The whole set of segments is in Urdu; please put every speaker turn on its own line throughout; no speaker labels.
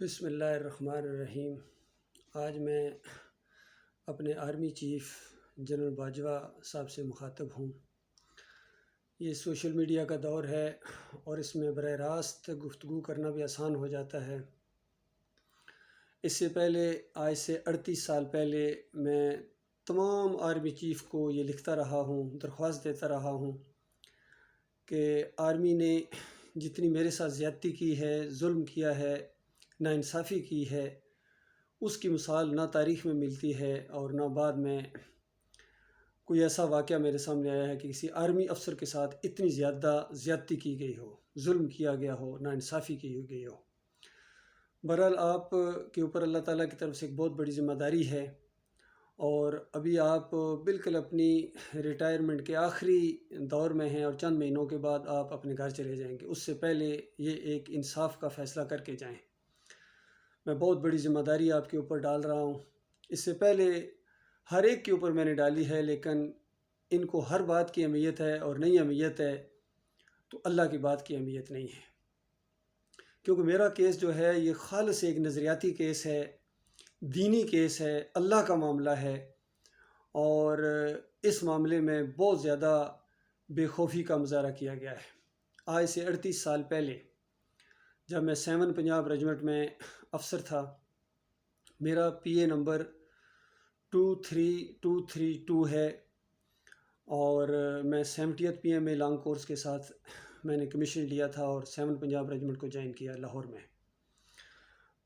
بسم اللہ الرحمن الرحیم۔ آج میں اپنے آرمی چیف جنرل باجوہ صاحب سے مخاطب ہوں۔ یہ سوشل میڈیا کا دور ہے اور اس میں براہ راست گفتگو کرنا بھی آسان ہو جاتا ہے۔ اس سے پہلے آج سے 38 سال پہلے میں تمام آرمی چیف کو یہ لکھتا رہا ہوں، درخواست دیتا رہا ہوں کہ آرمی نے جتنی میرے ساتھ زیادتی کی ہے، ظلم کیا ہے، ناانصافی کی ہے، اس کی مثال نہ تاریخ میں ملتی ہے اور نہ بعد میں کوئی ایسا واقعہ میرے سامنے آیا ہے کہ کسی آرمی افسر کے ساتھ اتنی زیادتی کی گئی ہو، ظلم کیا گیا ہو، ناانصافی کی گئی ہو۔ بہرحال آپ کے اوپر اللہ تعالیٰ کی طرف سے ایک بہت بڑی ذمہ داری ہے اور ابھی آپ بالکل اپنی ریٹائرمنٹ کے آخری دور میں ہیں اور چند مہینوں کے بعد آپ اپنے گھر چلے جائیں گے۔ اس سے پہلے یہ ایک انصاف کا فیصلہ کر کے جائیں۔ میں بہت بڑی ذمہ داری آپ کے اوپر ڈال رہا ہوں۔ اس سے پہلے ہر ایک کے اوپر میں نے ڈالی ہے، لیکن ان کو ہر بات کی اہمیت ہے اور نئی اہمیت ہے تو اللہ کی بات کی اہمیت نہیں ہے، کیونکہ میرا کیس جو ہے یہ خالص ایک نظریاتی کیس ہے، دینی کیس ہے، اللہ کا معاملہ ہے اور اس معاملے میں بہت زیادہ بے خوفی کا مظاہرہ کیا گیا ہے۔ آج سے 38 سال پہلے جب میں 7 پنجاب ریجمنٹ میں افسر تھا، میرا پی اے نمبر 23232 ہے اور میں 70th پی ایم میں لانگ کورس کے ساتھ میں نے کمیشن لیا تھا اور 7 پنجاب ریجمنٹ کو جوائن کیا لاہور میں۔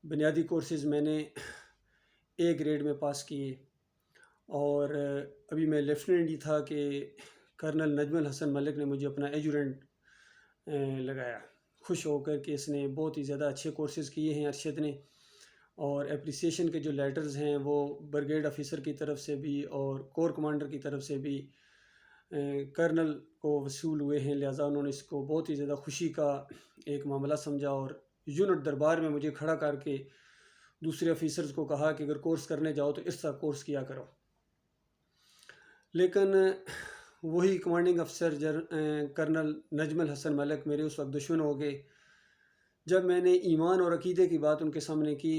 بنیادی کورسز میں نے اے گریڈ میں پاس کیے اور ابھی میں لیفٹیننٹ ہی تھا کہ کرنل نجم الحسن ملک نے مجھے اپنا ایجورنٹ لگایا، خوش ہو کر کہ اس نے بہت ہی زیادہ اچھے کورسز کیے ہیں ارشد نے، اور اپریسیشن کے جو لیٹرز ہیں وہ بریگیڈ آفیسر کی طرف سے بھی اور کور کمانڈر کی طرف سے بھی کرنل کو وصول ہوئے ہیں، لہٰذا انہوں نے اس کو بہت ہی زیادہ خوشی کا ایک معاملہ سمجھا اور یونٹ دربار میں مجھے کھڑا کر کے دوسرے آفیسرز کو کہا کہ اگر کورس کرنے جاؤ تو اس طرح کورس کیا کرو۔ لیکن وہی کمانڈنگ افسر کرنل نجم الحسن ملک میرے اس وقت دشمن ہو گئے جب میں نے ایمان اور عقیدے کی بات ان کے سامنے کی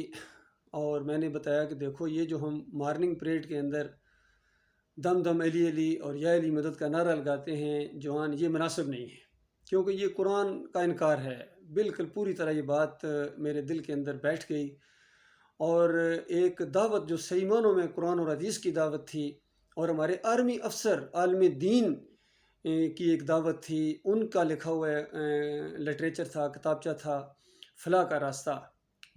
اور میں نے بتایا کہ دیکھو یہ جو ہم مارننگ پریڈ کے اندر دم دم علی علی اور یا علی مدد کا نعرہ لگاتے ہیں جوان، یہ مناسب نہیں ہے، کیونکہ یہ قرآن کا انکار ہے۔ بالکل پوری طرح یہ بات میرے دل کے اندر بیٹھ گئی اور ایک دعوت جو صحیح معنوں میں قرآن اور حدیث کی دعوت تھی اور ہمارے آرمی افسر عالم دین کی ایک دعوت تھی، ان کا لکھا ہوا لٹریچر تھا، کتابچہ تھا فلاح کا راستہ،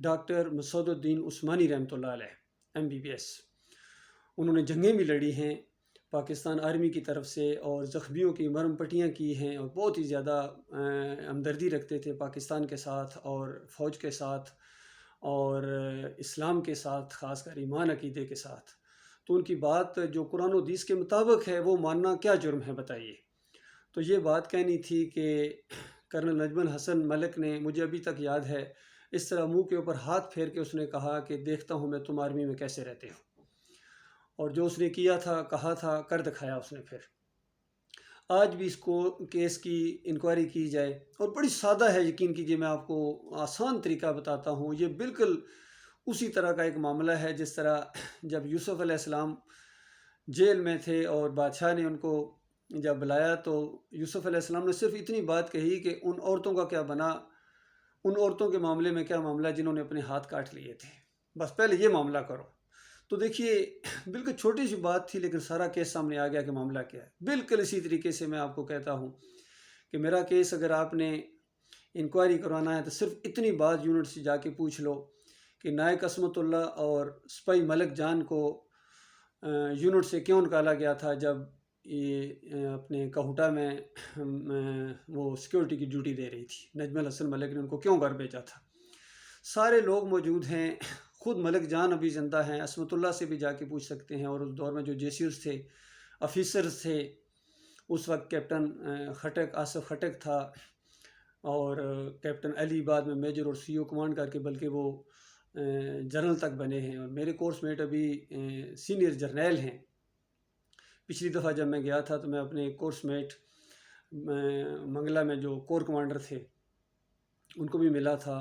ڈاکٹر مسعود الدین عثمانی رحمۃ اللہ علیہ MBBS۔ انہوں نے جنگیں بھی لڑی ہیں پاکستان آرمی کی طرف سے اور زخمیوں کی مرہم پٹیاں کی ہیں اور بہت ہی زیادہ ہمدردی رکھتے تھے پاکستان کے ساتھ اور فوج کے ساتھ اور اسلام کے ساتھ، خاص کر ایمان عقیدے کے ساتھ۔ تو ان کی بات جو قرآن و حدیث کے مطابق ہے وہ ماننا کیا جرم ہے بتائیے؟ تو یہ بات کہنی تھی کہ کرنل نجم الحسن ملک نے، مجھے ابھی تک یاد ہے، اس طرح منہ کے اوپر ہاتھ پھیر کے اس نے کہا کہ دیکھتا ہوں میں تم آرمی میں کیسے رہتے ہو، اور جو اس نے کیا تھا، کہا تھا، کر دکھایا اس نے۔ پھر آج بھی اس کو کیس کی انکوائری کی جائے اور بڑی سادہ ہے، یقین کیجیے، میں آپ کو آسان طریقہ بتاتا ہوں۔ یہ بالکل اسی طرح کا ایک معاملہ ہے جس طرح جب یوسف علیہ السلام جیل میں تھے اور بادشاہ نے ان کو جب بلایا تو یوسف علیہ السلام نے صرف اتنی بات کہی کہ ان عورتوں کا کیا بنا، ان عورتوں کے معاملے میں کیا معاملہ جنہوں نے اپنے ہاتھ کاٹ لیے تھے، بس پہلے یہ معاملہ کرو۔ تو دیکھیے بالکل چھوٹی سی بات تھی لیکن سارا کیس سامنے آ گیا کہ معاملہ کیا ہے۔ بالکل اسی طریقے سے میں آپ کو کہتا ہوں کہ میرا کیس اگر آپ نے انکوائری کروانا ہے تو صرف اتنی بات یونٹ سے جا کے پوچھ لو کہ نائک عصمت اللہ اور سپاہی ملک جان کو یونٹ سے کیوں نکالا گیا تھا جب یہ اپنے کہوٹا میں وہ سیکیورٹی کی ڈیوٹی دے رہی تھی۔ نجم الحسن ملک نے ان کو کیوں گھر بھیجا تھا؟ سارے لوگ موجود ہیں، خود ملک جان ابھی زندہ ہیں، عصمت اللہ سے بھی جا کے پوچھ سکتے ہیں، اور اس دور میں جو JCOs تھے، آفیسرز تھے، اس وقت کیپٹن خٹک، آصف خٹک تھا اور کیپٹن علی بعد میں میجر اور CO کمانڈ کر کے بلکہ وہ جنرل تک بنے ہیں، اور میرے کورس میٹ ابھی سینئر جرنیل ہیں۔ پچھلی دفعہ جب میں گیا تھا تو میں اپنے کورس میٹ منگلہ میں جو کور کمانڈر تھے ان کو بھی ملا تھا،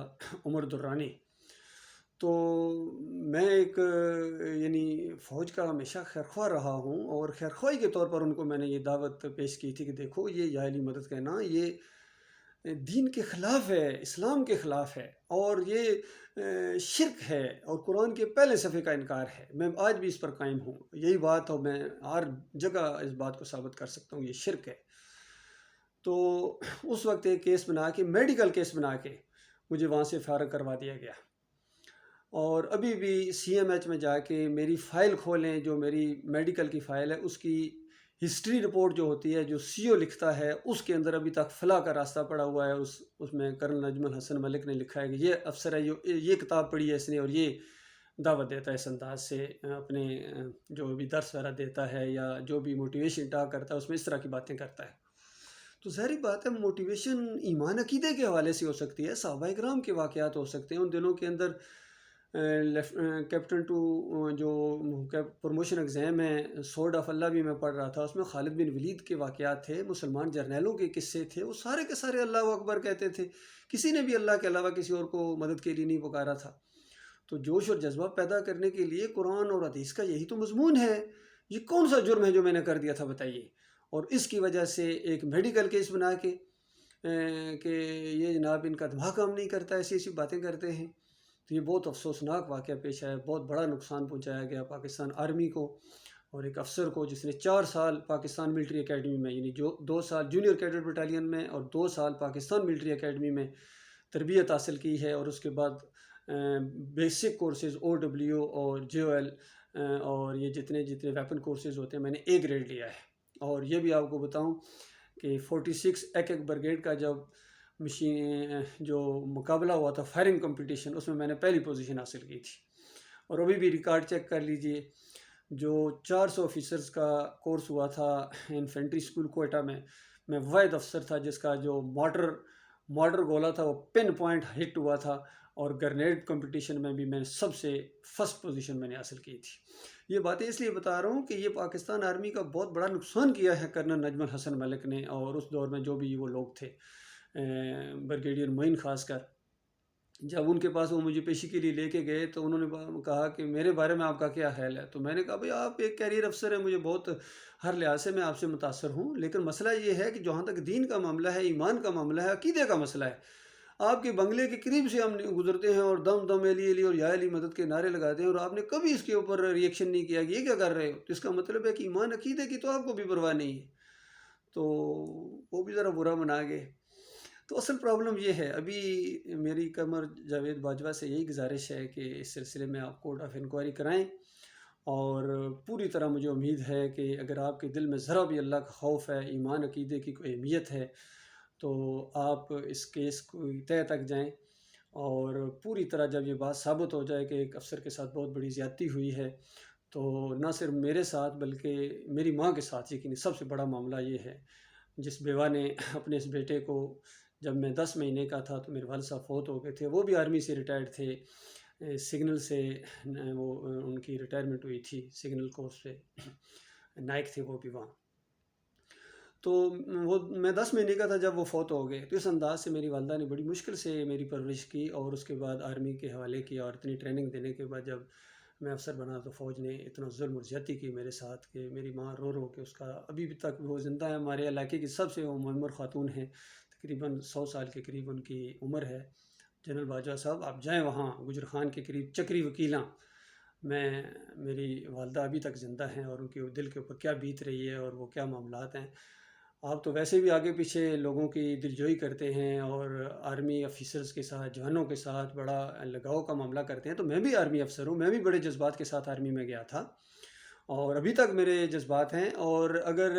عمر درانی۔ تو میں ایک یعنی فوج کا ہمیشہ خیرخواہ رہا ہوں، اور خیرخواہی کے طور پر ان کو میں نے یہ دعوت پیش کی تھی کہ دیکھو یہ یا علی مدد کہنا یہ دین کے خلاف ہے، اسلام کے خلاف ہے، اور یہ شرک ہے، اور قرآن کے پہلے صفحے کا انکار ہے۔ میں آج بھی اس پر قائم ہوں، یہی بات ہو، میں ہر جگہ اس بات کو ثابت کر سکتا ہوں، یہ شرک ہے۔ تو اس وقت ایک کیس بنا کے، میڈیکل کیس بنا کے مجھے وہاں سے فارغ کروا دیا گیا، اور ابھی بھی سی ایم ایچ میں جا کے میری فائل کھولیں، جو میری میڈیکل کی فائل ہے اس کی ہسٹری رپورٹ جو ہوتی ہے، جو سی او لکھتا ہے، اس کے اندر ابھی تک فلاح کا راستہ پڑا ہوا ہے۔ اس میں کرنل نجم الحسن ملک نے لکھا ہے کہ یہ افسر ہے، یہ کتاب پڑھی ہے اس نے، اور یہ دعوت دیتا ہے اس انداز سے، اپنے جو بھی درس وغیرہ دیتا ہے یا جو بھی موٹیویشن ٹاک کرتا ہے اس میں اس طرح کی باتیں کرتا ہے۔ تو ظاہری بات ہے، موٹیویشن ایمان عقیدے کے حوالے سے ہو سکتی ہے، صحابہ کرام کے واقعات ہو سکتے ہیں۔ ان دنوں کے اندر کیپٹن ٹو جو پروموشن ایگزام ہے، سورڈ آف اللہ بھی میں پڑھ رہا تھا، اس میں خالد بن ولید کے واقعات تھے، مسلمان جرنیلوں کے قصے تھے، وہ سارے کے سارے اللہ اکبر کہتے تھے، کسی نے بھی اللہ کے علاوہ کسی اور کو مدد کے لیے نہیں پکارا تھا۔ تو جوش اور جذبہ پیدا کرنے کے لیے قرآن اور حدیث کا یہی تو مضمون ہے۔ یہ کون سا جرم ہے جو میں نے کر دیا تھا بتائیے؟ اور اس کی وجہ سے ایک میڈیکل کیس بنا کے کہ یہ جناب ان کا دماغ کام نہیں کرتا، ایسی ایسی باتیں کرتے ہیں۔ تو یہ بہت افسوسناک واقعہ پیش آیا، بہت بڑا نقصان پہنچایا گیا پاکستان آرمی کو، اور ایک افسر کو جس نے 4 سال پاکستان ملٹری اکیڈمی میں، یعنی جو 2 سال جونیئر کیڈٹ بٹالین میں اور 2 سال پاکستان ملٹری اکیڈمی میں تربیت حاصل کی ہے، اور اس کے بعد بیسک کورسز او ڈبلیو اور جے او ایل اور یہ جتنے ویپن کورسز ہوتے ہیں، میں نے A گریڈ لیا ہے۔ اور یہ بھی آپ کو بتاؤں کہ 46 ایک بریگیڈ کا جب جو مقابلہ ہوا تھا فائرنگ کمپٹیشن، اس میں میں نے پہلی پوزیشن حاصل کی تھی۔ اور ابھی بھی ریکارڈ چیک کر لیجئے، جو 400 آفیسرز کا کورس ہوا تھا انفینٹری اسکول کوئٹہ میں واحد افسر تھا جس کا جو مارٹر گولا تھا وہ پن پوائنٹ ہٹ ہوا تھا، اور گرنیڈ کمپٹیشن میں بھی میں نے سب سے فرسٹ پوزیشن میں نے حاصل کی تھی۔ یہ باتیں اس لیے بتا رہا ہوں کہ یہ پاکستان آرمی کا بہت بڑا نقصان کیا ہے کرنل نجم الحسن ملک نے، اور اس دور میں جو بھی وہ لوگ تھے، بریگیڈیئر معین خاص کر، جب ان کے پاس وہ مجھے پیشی کے لیے لے کے گئے تو انہوں نے کہا کہ میرے بارے میں آپ کا کیا خیال ہے؟ تو میں نے کہا بھئی آپ ایک کیریئر افسر ہیں، مجھے بہت ہر لحاظ سے میں آپ سے متاثر ہوں، لیکن مسئلہ یہ ہے کہ جہاں تک دین کا معاملہ ہے، ایمان کا معاملہ ہے، عقیدے کا مسئلہ ہے، آپ کے بنگلے کے قریب سے ہم گزرتے ہیں اور دم دم علی علی اور یا علی مدد کے نعرے لگاتے ہیں، اور آپ نے کبھی اس کے اوپر ریئیکشن نہیں کیا کہ یہ کیا کر رہے ہو؟ تو اس کا مطلب ہے کہ ایمان عقیدے کی تو آپ کو بھی پرواہ نہیں ہے۔ تو وہ بھی ذرا برا منا گئے۔ تو اصل پرابلم یہ ہے، ابھی میری قمر جاوید باجوہ سے یہی گزارش ہے کہ اس سلسلے میں آپ کورٹ آف انکوائری کرائیں، اور پوری طرح مجھے امید ہے کہ اگر آپ کے دل میں ذرا بھی اللہ کا خوف ہے، ایمان عقیدے کی کوئی اہمیت ہے، تو آپ اس کیس کو تہہ تک جائیں، اور پوری طرح جب یہ بات ثابت ہو جائے کہ ایک افسر کے ساتھ بہت بڑی زیادتی ہوئی ہے، تو نہ صرف میرے ساتھ بلکہ میری ماں کے ساتھ، یقینی سب سے بڑا معاملہ یہ ہے، جس بیوہ نے اپنے اس بیٹے کو، جب میں 10 مہینے کا تھا تو میرے والد صاحب فوت ہو گئے تھے، وہ بھی آرمی سے ریٹائرڈ تھے، سگنل سے وہ ان کی ریٹائرمنٹ ہوئی تھی، سگنل کورس سے نائک تھے وہ بھی وہاں۔ تو وہ میں 10 مہینے کا تھا جب وہ فوت ہو گئے۔ تو اس انداز سے میری والدہ نے بڑی مشکل سے میری پرورش کی، اور اس کے بعد آرمی کے حوالے کیا، اور اتنی ٹریننگ دینے کے بعد جب میں افسر بنا تو فوج نے اتنا ظلم اور زیادتی کی میرے ساتھ کہ میری ماں رو رو کے، اس کا ابھی بھی تک وہ زندہ ہے، ہمارے علاقے کی سب سے وہ معمر خاتون ہیں، تقریباً 100 سال کے قریب ان کی عمر ہے۔ جنرل باجوہ صاحب آپ جائیں وہاں گجر خان کے قریب چکری وکیلاں، میری والدہ ابھی تک زندہ ہیں، اور ان کے دل کے اوپر کیا بیت رہی ہے اور وہ کیا معاملات ہیں۔ آپ تو ویسے بھی آگے پیچھے لوگوں کی دلجوئی کرتے ہیں، اور آرمی آفیسرز کے ساتھ، جوانوں کے ساتھ بڑا لگاؤ کا معاملہ کرتے ہیں، تو میں بھی آرمی افسر ہوں، میں بھی بڑے جذبات کے ساتھ آرمی میں گیا تھا، اور ابھی تک میرے جذبات ہیں، اور اگر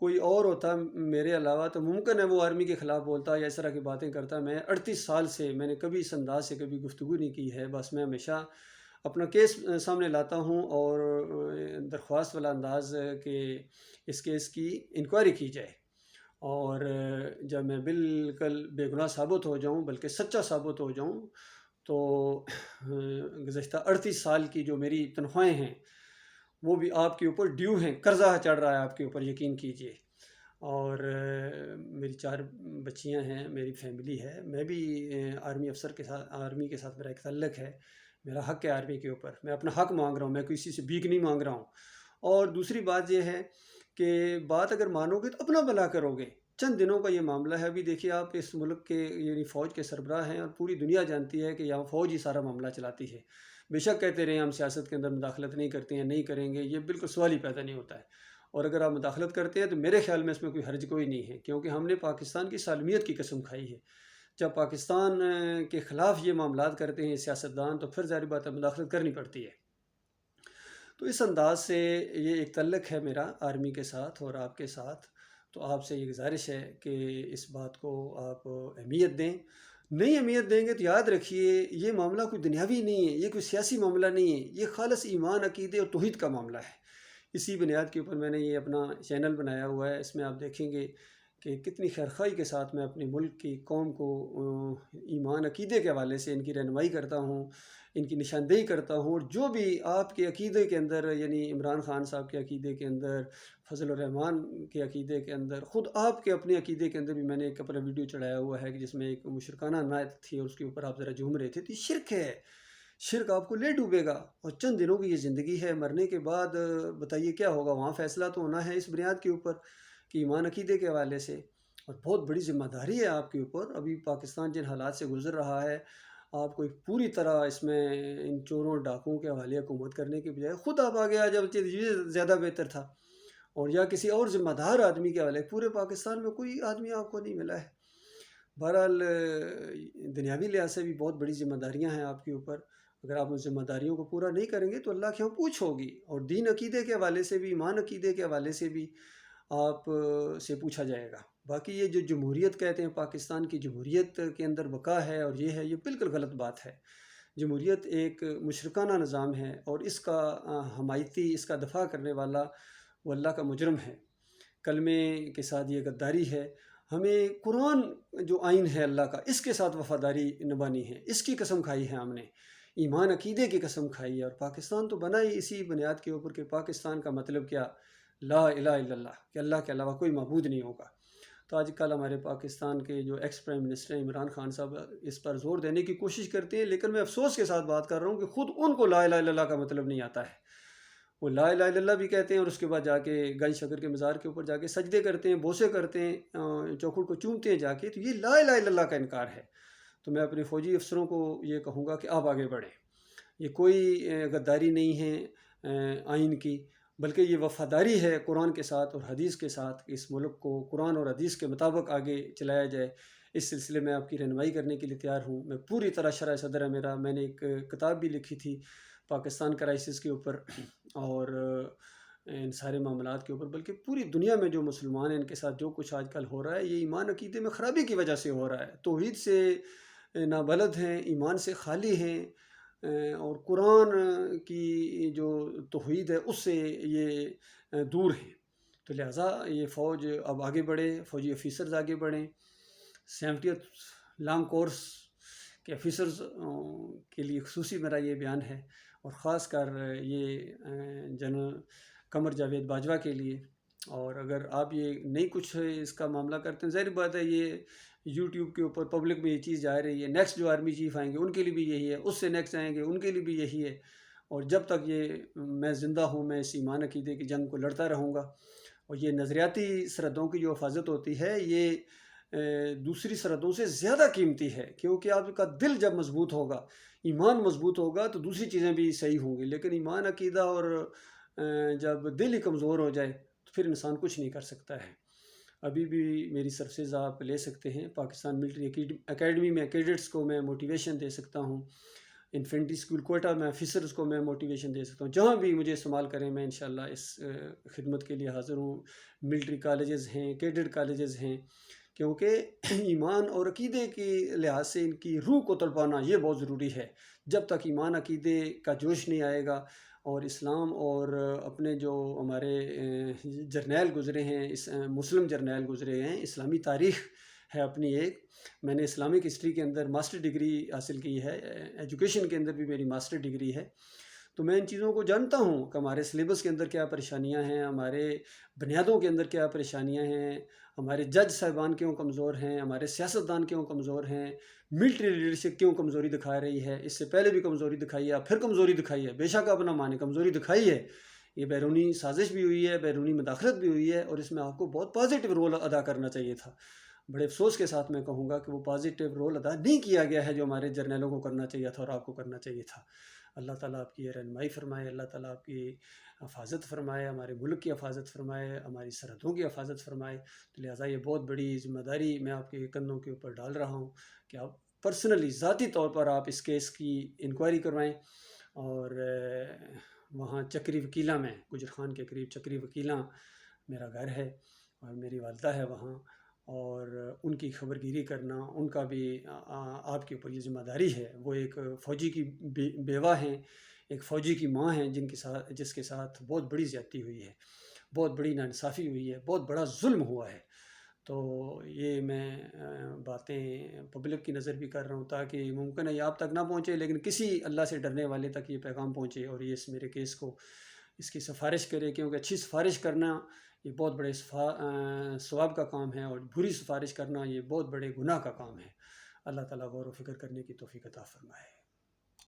کوئی اور ہوتا میرے علاوہ تو ممکن ہے وہ آرمی کے خلاف بولتا یا اس طرح کی باتیں کرتا۔ میں 38 سال سے میں نے کبھی اس انداز سے کبھی گفتگو نہیں کی ہے، بس میں ہمیشہ اپنا کیس سامنے لاتا ہوں، اور درخواست والا انداز کہ اس کیس کی انکوائری کی جائے، اور جب میں بالکل بے گناہ ثابت ہو جاؤں، بلکہ سچا ثابت ہو جاؤں، تو گزشتہ 38 سال کی جو میری تنخواہیں ہیں وہ بھی آپ کے اوپر ڈیو ہیں، قرضہ چڑھ رہا ہے آپ کے اوپر، یقین کیجئے۔ اور میری 4 بچیاں ہیں، میری فیملی ہے، میں بھی آرمی کے ساتھ میرا ایک تعلق ہے، میرا حق ہے آرمی کے اوپر، میں اپنا حق مانگ رہا ہوں، میں کسی سے بھیک نہیں مانگ رہا ہوں۔ اور دوسری بات یہ ہے کہ بات اگر مانو گے تو اپنا بھلا کرو گے۔ چند دنوں کا یہ معاملہ ہے، ابھی دیکھیے آپ اس ملک کے یعنی فوج کے سربراہ ہیں اور پوری دنیا جانتی ہے کہ یہاں فوج ہی سارا معاملہ چلاتی ہے۔ بے شک کہتے رہے ہم سیاست کے اندر مداخلت نہیں کرتے ہیں، نہیں کریں گے، یہ بالکل سوال ہی پیدا نہیں ہوتا ہے۔ اور اگر آپ مداخلت کرتے ہیں تو میرے خیال میں اس میں کوئی حرج کوئی نہیں ہے، کیونکہ ہم نے پاکستان کی سالمیت کی قسم کھائی ہے۔ جب پاکستان کے خلاف یہ معاملات کرتے ہیں سیاستدان تو پھر ظاہر بات ہے مداخلت کرنی پڑتی ہے۔ تو اس انداز سے یہ ایک تعلق ہے میرا آرمی کے ساتھ اور آپ کے ساتھ، تو آپ سے یہ گزارش ہے کہ اس بات کو آپ اہمیت دیں۔ نہیں اہمیت دیں گے تو یاد رکھیے یہ معاملہ کوئی دنیاوی نہیں ہے، یہ کوئی سیاسی معاملہ نہیں ہے، یہ خالص ایمان، عقیدے اور توحید کا معاملہ ہے۔ اسی بنیاد کے اوپر میں نے یہ اپنا چینل بنایا ہوا ہے، اس میں آپ دیکھیں گے کہ کتنی خیرخواہی کے ساتھ میں اپنے ملک کی قوم کو ایمان عقیدے کے حوالے سے ان کی رہنمائی کرتا ہوں، ان کی نشاندہی کرتا ہوں، اور جو بھی آپ کے عقیدے کے اندر یعنی عمران خان صاحب کے عقیدے کے اندر، فضل الرحمان کے عقیدے کے اندر، خود آپ کے اپنے عقیدے کے اندر بھی میں نے ایک اپنا ویڈیو چڑھایا ہوا ہے کہ جس میں ایک مشرکانہ نعت تھی اور اس کے اوپر آپ ذرا جھوم رہے تھے، تو یہ شرک ہے، شرک آپ کو لے ڈوبے گا، اور چند دنوں کی یہ زندگی ہے، مرنے کے بعد بتائیے کیا ہوگا، وہاں فیصلہ تو ہونا ہے اس بنیاد کے اوپر کہ ایمان عقیدے کے حوالے سے، اور بہت بڑی ذمہ داری ہے آپ کے اوپر۔ ابھی پاکستان جن حالات سے گزر رہا ہے، آپ کو ایک پوری طرح اس میں ان چوروں ڈاکوؤں کے حوالے حکومت کرنے کے بجائے خود آپ آگے آ جب یہ زیادہ بہتر تھا، اور یا کسی اور ذمہ دار آدمی کے حوالے۔ پورے پاکستان میں کوئی آدمی آپ کو نہیں ملا ہے۔ بہرحال دنیاوی لحاظ سے بھی بہت بڑی ذمہ داریاں ہیں آپ کے اوپر، اگر آپ ان ذمہ داریوں کو پورا نہیں کریں گے تو اللہ کے یہاں پوچھ ہوگی، اور دین عقیدے کے حوالے سے بھی، ایمان عقیدے کے حوالے سے بھی آپ سے پوچھا جائے گا۔ باقی یہ جو جمہوریت کہتے ہیں، پاکستان کی جمہوریت کے اندر بقا ہے اور یہ ہے، یہ بالکل غلط بات ہے۔ جمہوریت ایک مشرکانہ نظام ہے، اور اس کا حمایتی، اس کا دفاع کرنے والا وہ اللہ کا مجرم ہے، کلمے کے ساتھ یہ غداری ہے۔ ہمیں قرآن جو آئین ہے اللہ کا، اس کے ساتھ وفاداری نبھانی ہے، اس کی قسم کھائی ہے ہم نے، ایمان عقیدے کی قسم کھائی ہے، اور پاکستان تو بنا ہی اسی بنیاد کے اوپر کہ پاکستان کا مطلب کیا، لا الہ الا اللہ، کہ اللہ کے علاوہ کوئی معبود نہیں ہوگا۔ تو آج کل ہمارے پاکستان کے جو ex prime minister Imran Khan صاحب اس پر زور دینے کی کوشش کرتے ہیں، لیکن میں افسوس کے ساتھ بات کر رہا ہوں کہ خود ان کو لا الہ الا اللہ کا مطلب نہیں آتا ہے۔ وہ لا الہ الا اللہ بھی کہتے ہیں اور اس کے بعد جا کے گنج شکر کے مزار کے اوپر جا کے سجدے کرتے ہیں، بوسے کرتے ہیں، چوکھڑ کو چومتے ہیں جا کے، تو یہ لا الہ الا اللہ کا انکار ہے۔ تو میں اپنے فوجی افسروں کو یہ کہوں گا کہ آپ آگے بڑھیں، یہ کوئی غداری نہیں ہے آئین کی، بلکہ یہ وفاداری ہے قرآن کے ساتھ اور حدیث کے ساتھ، کہ اس ملک کو قرآن اور حدیث کے مطابق آگے چلایا جائے۔ اس سلسلے میں آپ کی رہنمائی کرنے کے لیے تیار ہوں، میں پوری طرح شرح صدر ہے میرا۔ میں نے ایک کتاب بھی لکھی تھی پاکستان کرائسس کے اوپر اور ان سارے معاملات کے اوپر، بلکہ پوری دنیا میں جو مسلمان ہیں ان کے ساتھ جو کچھ آج کل ہو رہا ہے، یہ ایمان عقیدے میں خرابی کی وجہ سے ہو رہا ہے، توحید سے نابلد ہیں، ایمان سے خالی ہیں، اور قرآن کی جو توحید ہے اس سے یہ دور ہیں۔ تو لہٰذا یہ فوج اب آگے بڑھے، فوجی آفیسرز آگے بڑھیں، 70th لانگ کورس کے آفیسرز کے لیے خصوصی میرا یہ بیان ہے، اور خاص کر یہ جنرل قمر جاوید باجوہ کے لیے۔ اور اگر آپ یہ نہیں کچھ اس کا معاملہ کرتے ہیں، ظاہر بات ہے یہ یوٹیوب کے اوپر پبلک میں یہ چیز جا رہی ہے، نیکسٹ جو آرمی چیف آئیں گے ان کے لیے بھی یہی ہے، اس سے نیکسٹ آئیں گے ان کے لیے بھی یہی ہے، اور جب تک یہ میں زندہ ہوں میں اس ایمان عقیدے کی جنگ کو لڑتا رہوں گا۔ اور یہ نظریاتی سرحدوں کی جو حفاظت ہوتی ہے یہ دوسری سرحدوں سے زیادہ قیمتی ہے، کیونکہ آپ کا دل جب مضبوط ہوگا، ایمان مضبوط ہوگا تو دوسری چیزیں بھی صحیح ہوں گی، لیکن ایمان عقیدہ اور جب دل ہی کمزور ہو جائے تو پھر انسان کچھ نہیں کر سکتا ہے۔ ابھی بھی میری سروسز آپ لے سکتے ہیں، پاکستان ملٹری اکیڈمی میں کیڈٹس کو میں موٹیویشن دے سکتا ہوں، انفینٹری اسکول کوئٹہ میں آفیسرز کو میں موٹیویشن دے سکتا ہوں، جہاں بھی مجھے استعمال کریں میں انشاءاللہ اس خدمت کے لیے حاضر ہوں۔ ملٹری کالجز ہیں، کیڈٹ کالجز ہیں، کیونکہ ایمان اور عقیدے کی لحاظ سے ان کی روح کو تڑپانا یہ بہت ضروری ہے۔ جب تک ایمان عقیدے کا جوش نہیں آئے گا، اور اسلام اور اپنے جو ہمارے جرنیل گزرے ہیں، مسلم جرنیل گزرے ہیں، اسلامی تاریخ ہے اپنی ایک، میں نے اسلامک ہسٹری کے اندر ماسٹر ڈگری حاصل کی ہے، ایجوکیشن کے اندر بھی میری ماسٹر ڈگری ہے، تو میں ان چیزوں کو جانتا ہوں کہ ہمارے سلیبس کے اندر کیا پریشانیاں ہیں، ہمارے بنیادوں کے اندر کیا پریشانیاں ہیں، ہمارے جج صاحبان کیوں کمزور ہیں، ہمارے سیاستدان کیوں کمزور ہیں، ملٹری لیڈرشپ کیوں کمزوری دکھا رہی ہے، اس سے پہلے بھی کمزوری دکھائی ہے، پھر کمزوری دکھائی ہے، بے شک آپ نہ مانے کمزوری دکھائی ہے، یہ بیرونی سازش بھی ہوئی ہے، بیرونی مداخلت بھی ہوئی ہے، اور اس میں آپ کو بہت پازیٹیو رول ادا کرنا چاہیے تھا۔ بڑے افسوس کے ساتھ میں کہوں گا کہ وہ پازیٹیو رول ادا نہیں کیا گیا ہے جو ہمارے جرنیلوں کو کرنا چاہیے تھا اور آپ کو کرنا چاہیے تھا۔ اللہ تعالیٰ آپ کی رہنمائی فرمائے، اللہ تعالیٰ آپ کی حفاظت فرمائے، ہمارے ملک کی حفاظت فرمائے، ہماری سرحدوں کی حفاظت فرمائے۔ تو لہٰذا یہ بہت بڑی ذمہ داری میں آپ کے کندھوں کے اوپر ڈال رہا ہوں کہ آپ پرسنلی ذاتی طور پر آپ اس کیس کی انکوائری کروائیں، اور وہاں چکری وکیلا میں، گجر خان کے قریب چکری وکیلا میرا گھر ہے اور میری والدہ ہے وہاں، اور ان کی خبر گیری کرنا، ان کا بھی آپ کے اوپر یہ ذمہ داری ہے۔ وہ ایک فوجی کی بیوہ ہیں، ایک فوجی کی ماں ہیں، جس کے ساتھ بہت بڑی زیادتی ہوئی ہے، بہت بڑی ناانصافی ہوئی ہے، بہت بڑا ظلم ہوا ہے۔ تو یہ میں باتیں پبلک کی نظر بھی کر رہا ہوں تاکہ ممکن ہے یہ آپ تک نہ پہنچے، لیکن کسی اللہ سے ڈرنے والے تک یہ پیغام پہنچے اور یہ اس میرے کیس کو اس کی سفارش کرے، کیونکہ اچھی سفارش کرنا یہ بہت بڑے ثواب کا کام ہے، اور بری سفارش کرنا یہ بہت بڑے گناہ کا کام ہے۔ اللہ تعالیٰ غور و فکر کرنے کی توفیق عطا فرمائے۔